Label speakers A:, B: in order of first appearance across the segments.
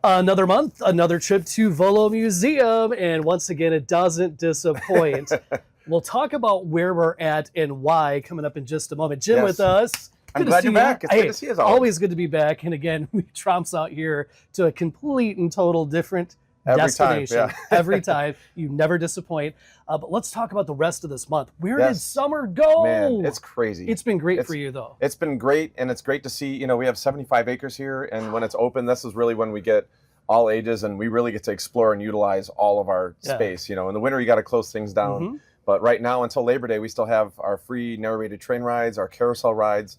A: Another month, another trip to Volo Museum, and once again, it doesn't disappoint. We'll talk about where we're at and why coming up in just a moment. Jim with
B: Yes.
A: us.
B: I'm
A: Good to
B: glad
A: see
B: you're
A: you.
B: back. It's good to see you as always.
A: Always good to be back. And again, we tromps out here to a complete and total different
B: Every
A: destination.
B: time, yeah.
A: Every time. You never disappoint. But let's talk about the rest of this month. Where did
B: Yes.
A: summer go?
B: Man, it's crazy.
A: It's been great for you, though.
B: It's been great, and it's great to see, we have 75 acres here, and when it's open, this is really when we get all ages, and we really get to explore and utilize all of our space. In the winter, you got to close things down. But right now, until Labor Day, we still have our free narrated train rides, our carousel rides.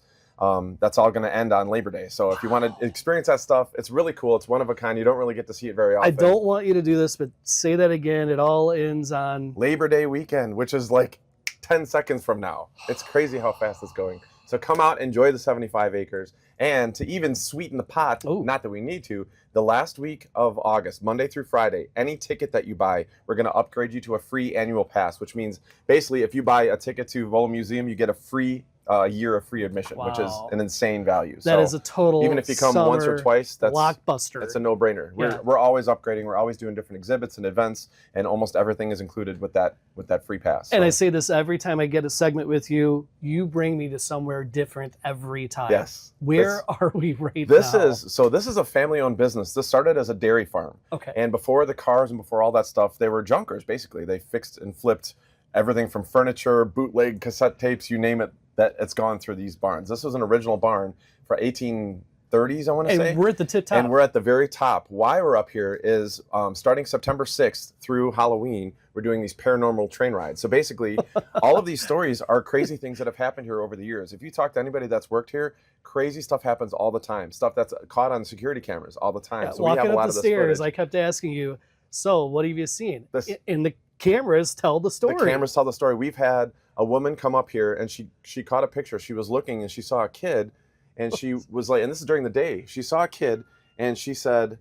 B: That's all going to end on Labor Day. So if you want to experience that stuff, it's really cool. It's one of a kind. You don't really get to see it very often.
A: I don't want you to do this, but say that again. It all ends on
B: Labor Day weekend, which is like 10 seconds from now. It's crazy how fast it's going. So come out, enjoy the 75 acres. And to even sweeten the pot, not that we need to, the last week of August, Monday through Friday, any ticket that you buy, we're going to upgrade you to a free annual pass, which means basically if you buy a ticket to Volo Museum, you get a free year of free admission, which is an insane value.
A: That is a total
B: even if you come once or twice, that's
A: blockbuster.
B: It's a no-brainer. We're always upgrading. We're always doing different exhibits and events, and almost everything is included with that free pass.
A: And I say this every time I get a segment with you. You bring me to somewhere different every time.
B: Yes.
A: Where are we right now?
B: This is a family-owned business. This started as a dairy farm.
A: Okay.
B: And before the cars and before all that stuff, they were junkers basically. They fixed and flipped everything from furniture, bootleg cassette tapes, you name it. That it's gone through these barns. This was an original barn for 1830s, I want to say.
A: And we're at the tip top.
B: And we're at the very top. Why we're up here is starting September 6th through Halloween, we're doing these paranormal train rides. So basically, all of these stories are crazy things that have happened here over the years. If you talk to anybody that's worked here, crazy stuff happens all the time. Stuff that's caught on security cameras all the time. So we have a lot of this
A: stairs,
B: footage.
A: I kept asking you, so what have you seen? And the cameras tell the story.
B: The cameras tell the story. We've had a woman come up here and she caught a picture. She was looking and she saw a kid and she was like, and this is during the day, she saw a kid and she said,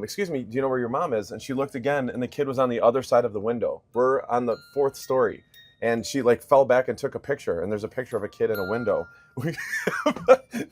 B: excuse me, do you know where your mom is? And she looked again and the kid was on the other side of the window. We're on the 4th story. And she fell back and took a picture, and there's a picture of a kid in a window.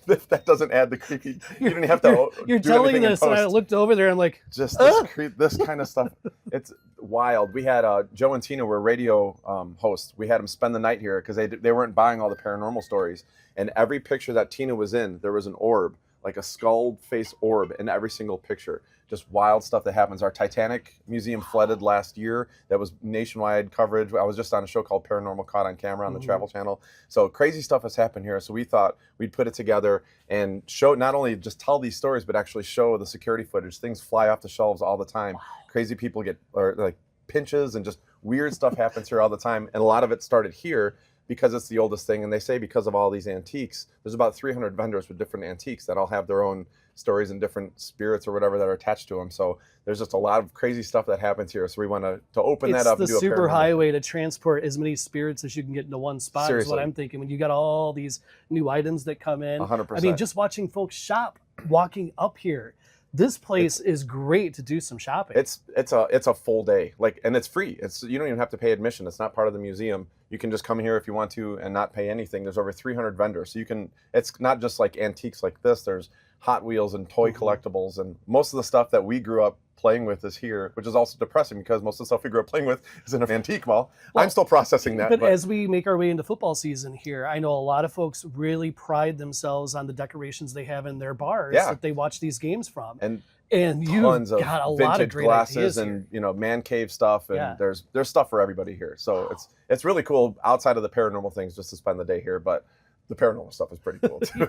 B: That doesn't add the creepy. You didn't have to.
A: You're telling this, and I looked over there. I'm like,
B: just this kind of stuff. It's wild. We had Joe and Tina were radio hosts. We had them spend the night here because they weren't buying all the paranormal stories. And every picture that Tina was in, there was an orb, like a skull face orb, in every single picture. Just wild stuff that happens. Our Titanic museum flooded last year. That was nationwide coverage. I was just on a show called Paranormal Caught on Camera on the Travel Channel. So crazy stuff has happened here. So we thought we'd put it together and show, not only just tell these stories, but actually show the security footage. Things fly off the shelves all the time. Crazy people get like pinches and just weird stuff happens here all the time. And a lot of it started here because it's the oldest thing. And they say because of all these antiques, there's about 300 vendors with different antiques that all have their own stories and different spirits or whatever that are attached to them. So there's just a lot of crazy stuff that happens here. So we want to open that up and do a
A: It's the super highway to transport as many spirits as you can get into one spot.
B: Seriously.
A: Is what I'm thinking. When you got all these new items that come in.
B: 100%.
A: I mean, just watching folks shop, walking up here. This place is great to do some shopping.
B: It's a full day, and it's free. You don't even have to pay admission. It's not part of the museum. You can just come here if you want to and not pay anything. There's over 300 vendors, so you can. It's not just like antiques like this. There's Hot Wheels and toy collectibles, and most of the stuff that we grew up playing with is here, which is also depressing because most of the stuff we grew up playing with is in an antique mall. I'm still processing that.
A: But as we make our way into football season here, I know a lot of folks really pride themselves on the decorations they have in their bars that they watch these games from. And you've got a lot of great
B: glasses
A: ideas
B: and man cave stuff, and there's stuff for everybody here. So it's really cool outside of the paranormal things just to spend the day here, but the paranormal stuff is pretty cool too.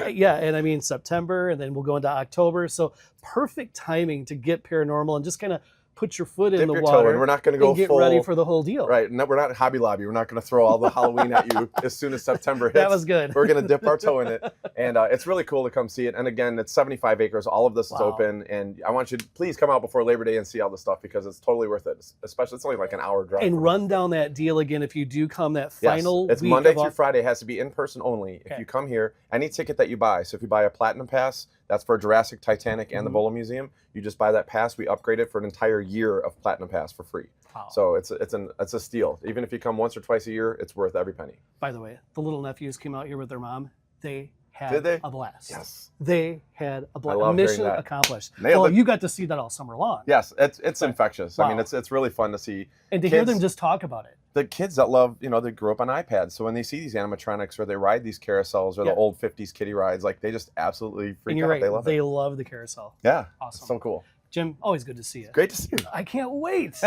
A: Yeah, and I mean September, and then we'll go into October. So perfect timing to get paranormal and just kind of put your foot in the water.
B: And we're not going to go
A: and get
B: full,
A: ready for the whole deal.
B: Right. No, we're not Hobby Lobby. We're not going to throw all the Halloween at you as soon as September hits.
A: That was good.
B: We're going to dip our toe in it. And it's really cool to come see it. And again, it's 75 acres. All of this is open. And I want you to please come out before Labor Day and see all the stuff because it's totally worth it. Especially, it's only like an hour drive.
A: And run down that deal again if you do come that final
B: It's
A: week
B: Monday through Friday. It has to be in person only. If you come here, any ticket that you buy. So if you buy a Platinum Pass, that's for Jurassic, Titanic, and the Volo Museum. You just buy that pass. We upgrade it for an entire year of Platinum Pass for free.
A: Wow.
B: So it's a steal. Even if you come once or twice a year, it's worth every penny.
A: By the way, the little nephews came out here with their mom. They had a blast.
B: Yes.
A: They had a blast.
B: I love
A: Mission
B: that.
A: accomplished. Well, you got to see that all summer long.
B: Yes, it's infectious. Wow. I mean, it's really fun to see.
A: And to hear them just talk about it.
B: The kids that love, they grew up on iPads. So when they see these animatronics or they ride these carousels or the old 50s kiddie rides, like they just absolutely freak out.
A: Right.
B: They love it.
A: They love the carousel.
B: Yeah.
A: Awesome.
B: So cool.
A: Jim, always good to see you.
B: Great to see you.
A: I can't wait.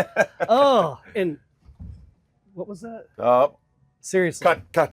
A: Oh, and what was that? Seriously.
B: Cut.